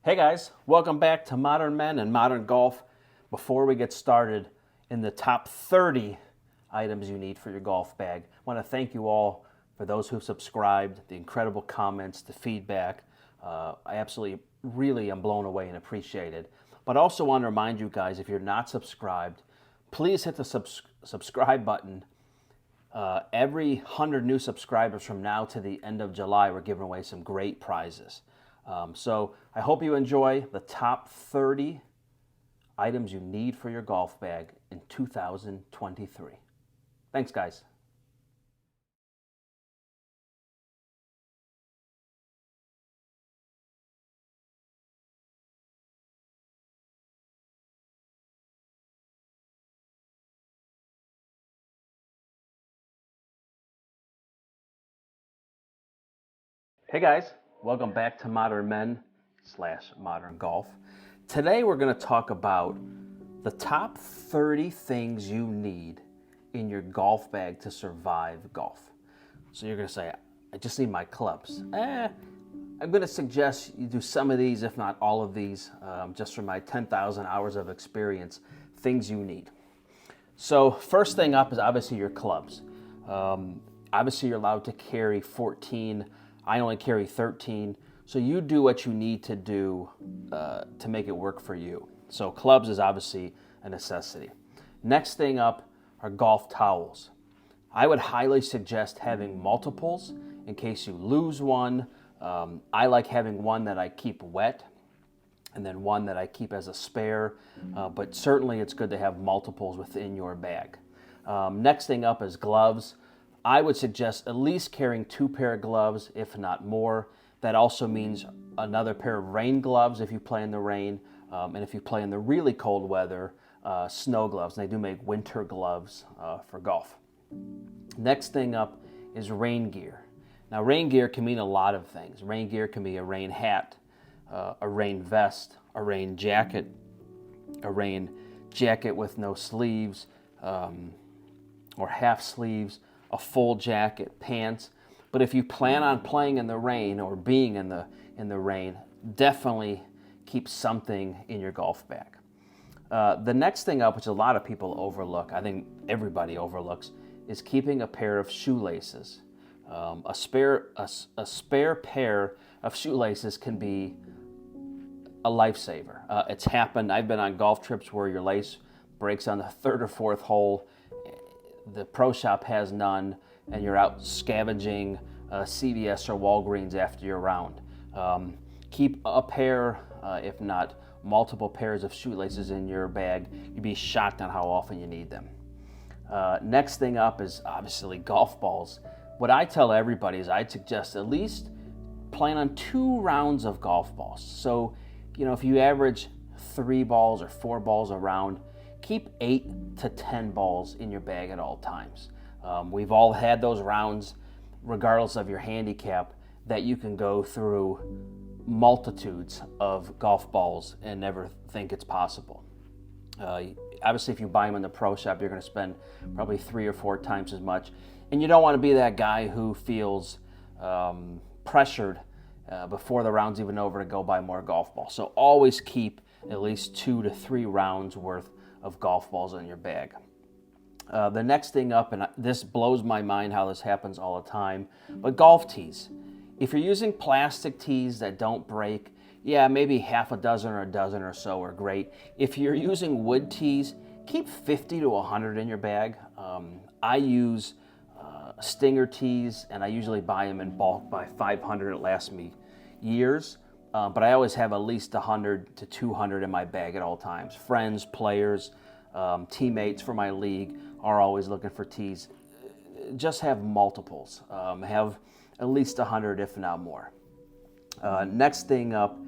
Hey guys, welcome back to Modern Men and Modern Golf. Before we get started, in the top 30 items you need for your golf bag, I want to thank you all for those who've subscribed, the incredible comments, the feedback. I absolutely, really am blown away and appreciate it. But I also want to remind you guys, if you're not subscribed, please hit the subscribe button. Every 100 new subscribers from now to the end of July, we're giving away some great prizes. So I hope you enjoy the top 30 items you need for your golf bag in 2023. Thanks, guys. Hey guys, welcome back to Modern Men / Modern Golf. Today we're going to talk about the top 30 things you need in your golf bag to survive golf. So you're going to say, I just need my clubs. I'm going to suggest you do some of these, if not all of these, just from my 10,000 hours of experience, things you need. So first thing up is obviously your clubs. Obviously you're allowed to carry 14. I only carry 13. So you do what you need to do to make it work for you. So clubs is obviously a necessity. Next thing up are golf towels. I would highly suggest having multiples in case you lose one. I like having one that I keep wet and then one that I keep as a spare, but certainly it's good to have multiples within your bag. Next thing up is gloves. I would suggest at least carrying 2 pair of gloves, if not more. That also means another pair of rain gloves if you play in the rain, and if you play in the really cold weather, snow gloves. And they do make winter gloves for golf. Next thing up is rain gear. Now, rain gear can mean a lot of things. Rain gear can be a rain hat, a rain vest, a rain jacket with no sleeves, or half sleeves, a full jacket, pants. But if you plan on playing in the rain or being in the rain, definitely keep something in your golf bag. The next thing up, which a lot of people overlook, I think everybody overlooks, is keeping a pair of shoelaces. A spare pair of shoelaces can be a lifesaver. It's happened. I've been on golf trips where your lace breaks on the 3rd or 4th hole. The pro shop has none, and you're out scavenging CVS or Walgreens after your round. Keep a pair, if not multiple pairs of shoelaces in your bag. You'd be shocked on how often you need them. Next thing up is obviously golf balls. What I tell everybody is I'd suggest at least plan on 2 rounds of golf balls. So, if you average 3 balls or 4 balls a round, keep 8 to 10 balls in your bag at all times. We've all had those rounds, regardless of your handicap, that you can go through multitudes of golf balls and never think it's possible. Obviously, if you buy them in the pro shop, you're going to spend probably 3 or 4 times as much. And you don't want to be that guy who feels pressured before the round's even over to go buy more golf balls. So always keep at least 2 to 3 rounds worth of golf balls in your bag. The next thing up, and this blows my mind how this happens all the time, but golf tees. If you're using plastic tees that don't break, yeah, maybe half a dozen or a dozen or so are great. If you're using wood tees, keep 50 to 100 in your bag. I use Stinger tees, and I usually buy them in bulk by 500. It lasts me years. But I always have at least 100 to 200 in my bag at all times. Friends, players, teammates for my league are always looking for tees. Just have multiples. Have at least 100, if not more. Next thing up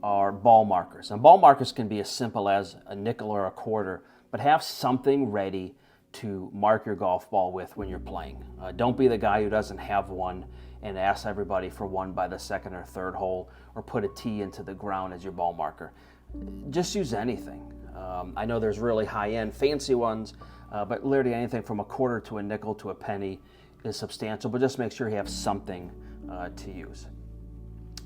are ball markers. And ball markers can be as simple as a nickel or a quarter, but have something ready to mark your golf ball with when you're playing. Don't be the guy who doesn't have one and ask everybody for one by the 2nd or 3rd hole, or put a tee into the ground as your ball marker. Just use anything. I know there's really high-end, fancy ones, but literally anything from a quarter to a nickel to a penny is substantial, but just make sure you have something to use.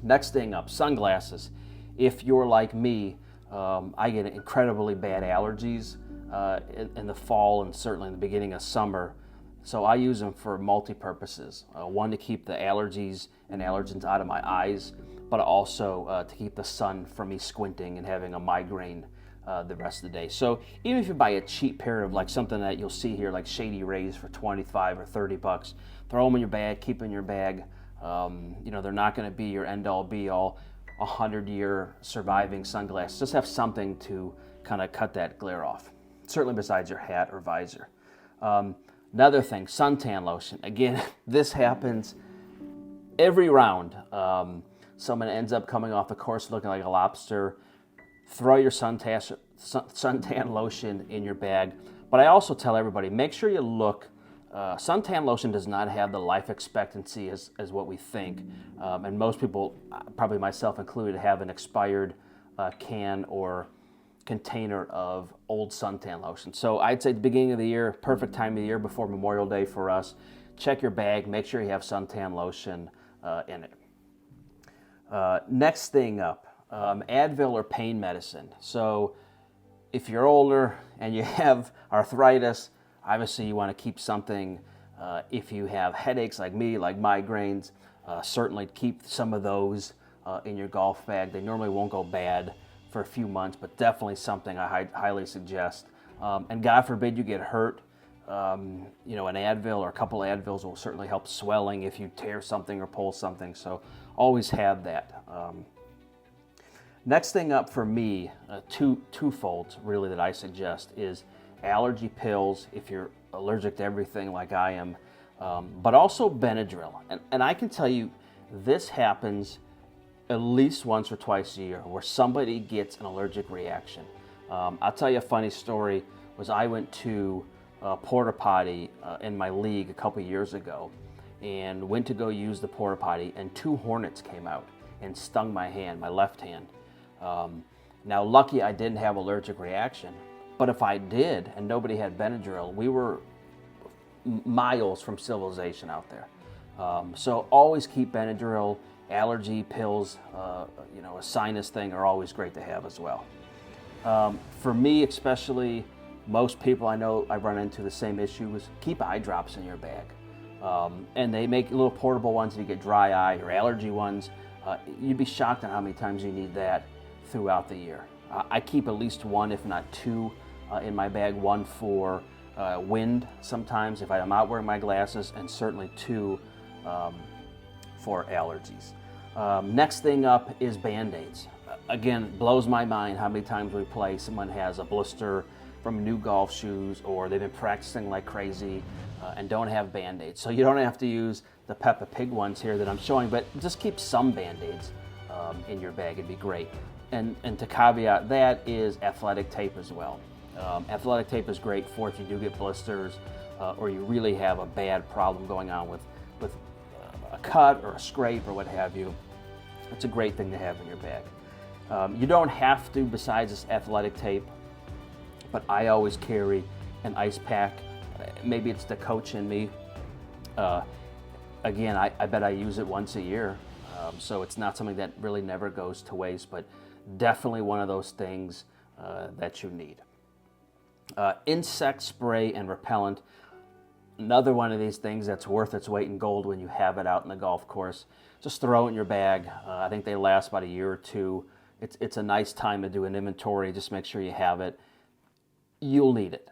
Next thing up, sunglasses. if you're like me, I get incredibly bad allergies in the fall and certainly in the beginning of summer. So I use them for multi-purposes. One, to keep the allergies and allergens out of my eyes, but also to keep the sun from me squinting and having a migraine the rest of the day. So even if you buy a cheap pair of like something that you'll see here, like Shady Rays for 25 or 30 bucks, throw them in your bag, keep them in your bag. They're not going to be your end-all be-all 100-year surviving sunglasses. Just have something to kind of cut that glare off, certainly besides your hat or visor. Another thing, suntan lotion. Again, this happens every round. Someone ends up coming off the course looking like a lobster. Throw your suntan lotion in your bag. But I also tell everybody, make sure you look. Suntan lotion does not have the life expectancy as what we think. And most people, probably myself included, have an expired can or container of old suntan lotion. So I'd say the beginning of the year, perfect time of the year before Memorial Day for us, check your bag, make sure you have suntan lotion in it. Next thing up, Advil or pain medicine. So if you're older and you have arthritis, obviously you want to keep something. If you have headaches like me, like migraines, certainly keep some of those in your golf bag. They normally won't go bad for a few months, but definitely something I highly suggest. And God forbid you get hurt, an Advil or a couple of Advils will certainly help swelling if you tear something or pull something. So always have that. Next thing up for me, twofold really that I suggest is allergy pills if you're allergic to everything like I am, but also Benadryl. And I can tell you this happens at least once or twice a year where somebody gets an allergic reaction. I'll tell you a funny story. Was I went to a porta potty in my league a couple years ago and went to go use the porta potty, and 2 hornets came out and stung my hand, my left hand. Now lucky I didn't have allergic reaction, but if I did and nobody had Benadryl, we were miles from civilization out there. So always keep Benadryl. Allergy pills, a sinus thing are always great to have as well. For me especially, most people I know I've run into the same issue is keep eye drops in your bag. And they make little portable ones if you get dry eye or allergy ones. You'd be shocked at how many times you need that throughout the year. I keep at least 1, if not 2, in my bag. 1 for wind sometimes if I'm out wearing my glasses, and certainly 2 for allergies. Next thing up is Band-Aids. Again, blows my mind how many times we play, someone has a blister from new golf shoes, or they've been practicing like crazy and don't have Band-Aids. So you don't have to use the Peppa Pig ones here that I'm showing, but just keep some Band-Aids in your bag. It'd be great. And to caveat that is athletic tape as well. Athletic tape is great for if you do get blisters or you really have a bad problem going on with a cut or a scrape or what have you. It's a great thing to have in your bag. You don't have to besides this athletic tape, but I always carry an ice pack. Maybe it's the coach in me. Again, I bet I use it once a year, so it's not something that really never goes to waste, but definitely one of those things that you need. Insect spray and repellent. Another one of these things that's worth its weight in gold when you have it out in the golf course. Just throw it in your bag. I think they last about a year or 2. It's a nice time to do an inventory. Just make sure you have it. You'll need it.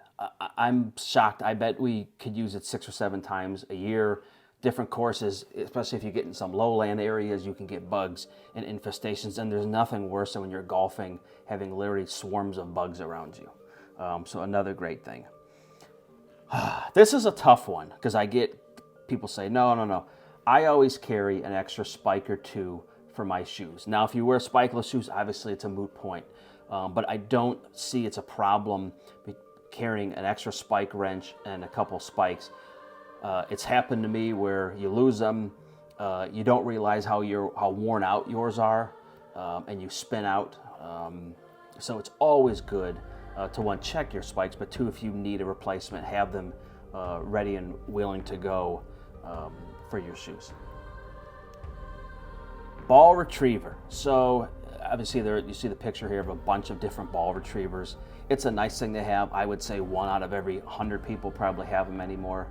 I'm shocked. I bet we could use it 6 or 7 times a year. Different courses, especially if you get in some lowland areas, you can get bugs and infestations, and there's nothing worse than when you're golfing having literally swarms of bugs around you. So another great thing. This is a tough one because I get people say, no. I always carry an extra spike or 2 for my shoes. Now, if you wear spikeless shoes, obviously it's a moot point. But I don't see it's a problem carrying an extra spike wrench and a couple spikes. It's happened to me where you lose them, you don't realize how worn out yours are, and you spin out. So it's always good to 1, check your spikes, but 2, if you need a replacement, have them ready and willing to go for your shoes. Ball retriever. So obviously there you see the picture here of a bunch of different ball retrievers. It's a nice thing to have. I would say 1 out of every 100 people probably have them anymore.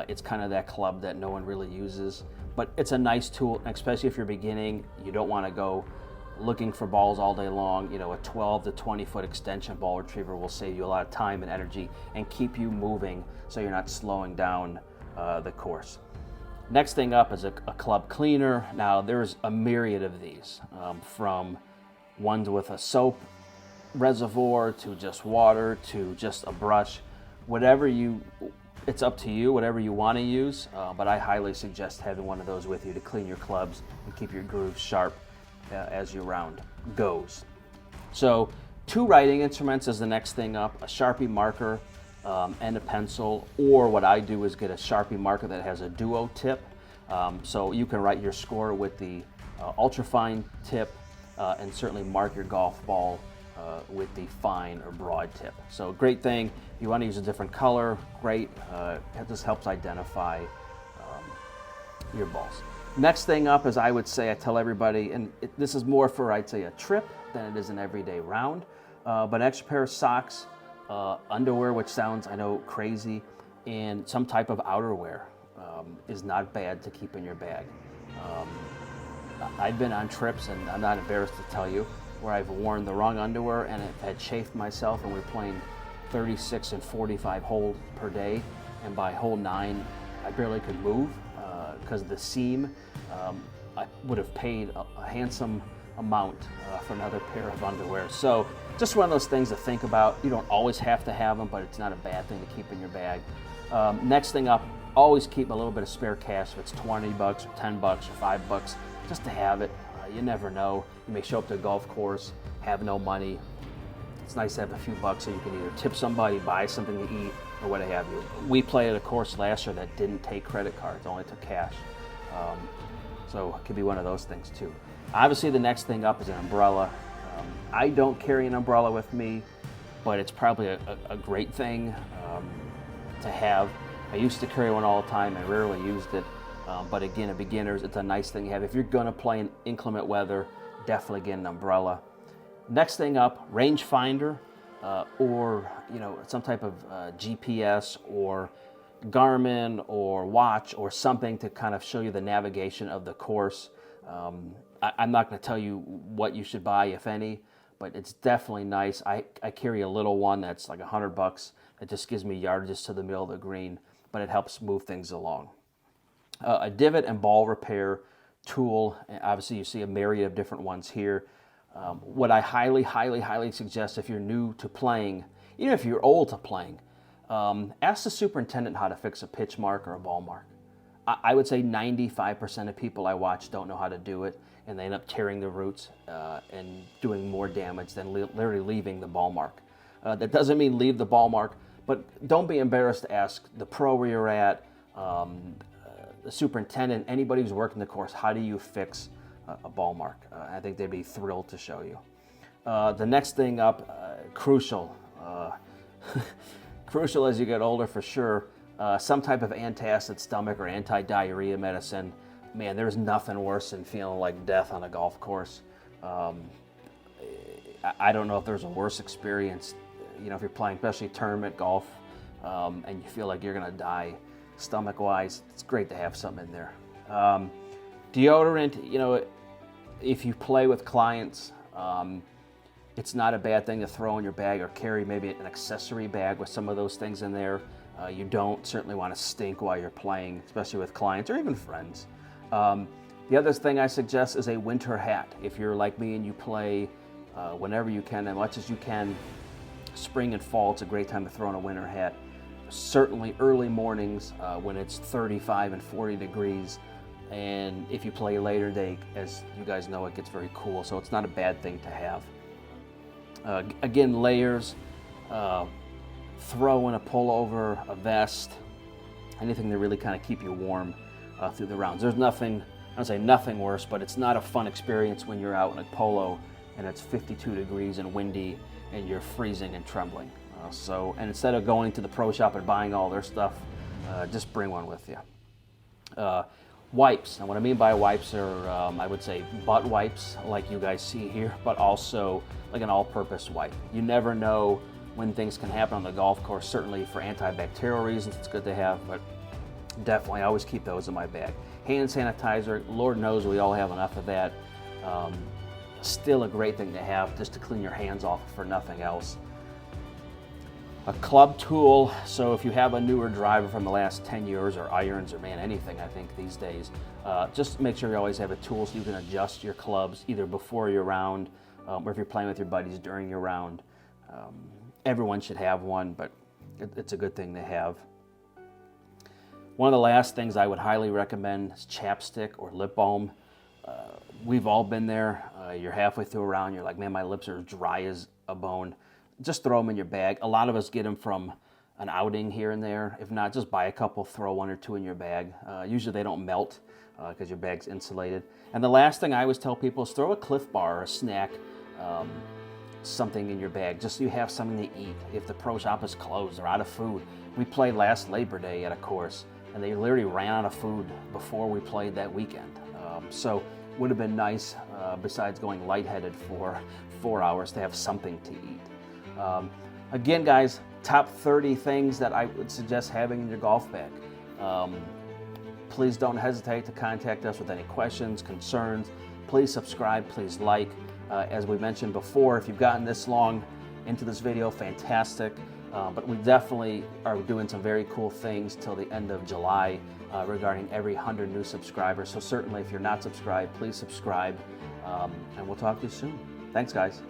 It's kind of that club that no one really uses, but it's a nice tool, especially if you're beginning. You don't want to go looking for balls all day long. You know, a 12 to 20 foot extension ball retriever will save you a lot of time and energy and keep you moving so you're not slowing down the course. Next thing up is a club cleaner. Now there's a myriad of these, from ones with a soap reservoir to just water to just a brush. It's up to you, whatever you want to use, but I highly suggest having one of those with you to clean your clubs and keep your grooves sharp as your round goes. So 2 writing instruments is the next thing up, a Sharpie marker and a pencil, or what I do is get a Sharpie marker that has a duo tip, so you can write your score with the ultrafine tip and certainly mark your golf ball with the fine or broad tip. So great thing. If you want to use a different color, great. It just helps identify your balls. Next thing up is, I would say, I tell everybody, and this is more for, I'd say, a trip than it is an everyday round, but an extra pair of socks, underwear, which sounds, I know, crazy, and some type of outerwear is not bad to keep in your bag. I've been on trips, and I'm not embarrassed to tell you, where I've worn the wrong underwear and it had chafed myself, and we were playing 36 and 45 holes per day, and by hole 9 I barely could move because of the seam. I would have paid a handsome amount for another pair of underwear. So just one of those things to think about. You don't always have to have them, but it's not a bad thing to keep in your bag. Next thing up, always keep a little bit of spare cash. If it's 20 bucks or 10 bucks or 5 bucks, just to have it. You never know. You may show up to a golf course, have no money. It's nice to have a few bucks so you can either tip somebody, buy something to eat, or what have you. We played at a course last year that didn't take credit cards, only took cash. So it could be one of those things too. Obviously the next thing up is an umbrella. I don't carry an umbrella with me, but it's probably a great thing to have. I used to carry one all the time. I rarely used it. But again, a beginner's, it's a nice thing to have. If you're gonna play in inclement weather, definitely get an umbrella. Next thing up, rangefinder, or some type of GPS or Garmin or watch or something to kind of show you the navigation of the course. I'm not gonna tell you what you should buy, if any, but it's definitely nice. I carry a little one that's like $100. It just gives me yardages to the middle of the green, but it helps move things along. A divot and ball repair tool. Obviously you see a myriad of different ones here. What I highly suggest, if you're new to playing, even if you're old to playing, ask the superintendent how to fix a pitch mark or a ball mark. I would say 95% of people I watch don't know how to do it, and they end up tearing the roots and doing more damage than literally leaving the ball mark. That doesn't mean leave the ball mark, but don't be embarrassed to ask the pro where you're at, the superintendent, anybody who's working the course, how do you fix a ball mark? I think they'd be thrilled to show you. The next thing up, crucial. Crucial as you get older for sure, some type of antacid stomach or anti-diarrhea medicine. Man, there's nothing worse than feeling like death on a golf course. I don't know if there's a worse experience, if you're playing, especially tournament golf, and you feel like you're gonna die stomach-wise. It's great to have something in there. Deodorant, if you play with clients, it's not a bad thing to throw in your bag or carry maybe an accessory bag with some of those things in there. You don't certainly want to stink while you're playing, especially with clients or even friends. The other thing I suggest is a winter hat. If you're like me and you play whenever you can, as much as you can, spring and fall, it's a great time to throw in a winter hat. Certainly early mornings when it's 35 and 40 degrees. And if you play later day, as you guys know, it gets very cool, so it's not a bad thing to have. Again, layers, throw in a pullover, a vest, anything to really kind of keep you warm through the rounds. There's nothing, I don't say nothing worse, but it's not a fun experience when you're out in a polo and it's 52 degrees and windy and you're freezing and trembling. And instead of going to the pro shop and buying all their stuff, just bring one with you. Wipes. And what I mean by wipes are, I would say, butt wipes like you guys see here, but also like an all-purpose wipe. You never know when things can happen on the golf course. Certainly for antibacterial reasons, it's good to have, but definitely I always keep those in my bag. Hand sanitizer, Lord knows we all have enough of that. Still a great thing to have just to clean your hands off for nothing else. A club tool, so if you have a newer driver from the last 10 years, or irons, or man, anything I think these days, just make sure you always have a tool so you can adjust your clubs either before your round, or if you're playing with your buddies during your round. Everyone should have one, but it's a good thing to have. One of the last things I would highly recommend is chapstick or lip balm. We've all been there. You're halfway through a round, you're like, man, my lips are dry as a bone. Just throw them in your bag. A lot of us get them from an outing here and there. If not, just buy a couple, throw 1 or 2 in your bag. Usually they don't melt because your bag's insulated. And the last thing I always tell people is throw a Cliff Bar or a snack, something in your bag, just so you have something to eat. If the pro shop is closed or out of food. We played last Labor Day at a course, and they literally ran out of food before we played that weekend. So would have been nice, besides going lightheaded for 4 hours, to have something to eat. Again, guys, top 30 things that I would suggest having in your golf bag. Please don't hesitate to contact us with any questions, concerns. Please subscribe, please like. As we mentioned before, if you've gotten this long into this video, fantastic. But we definitely are doing some very cool things till the end of July regarding every 100 new subscribers. So certainly if you're not subscribed, please subscribe, and we'll talk to you soon. Thanks, guys.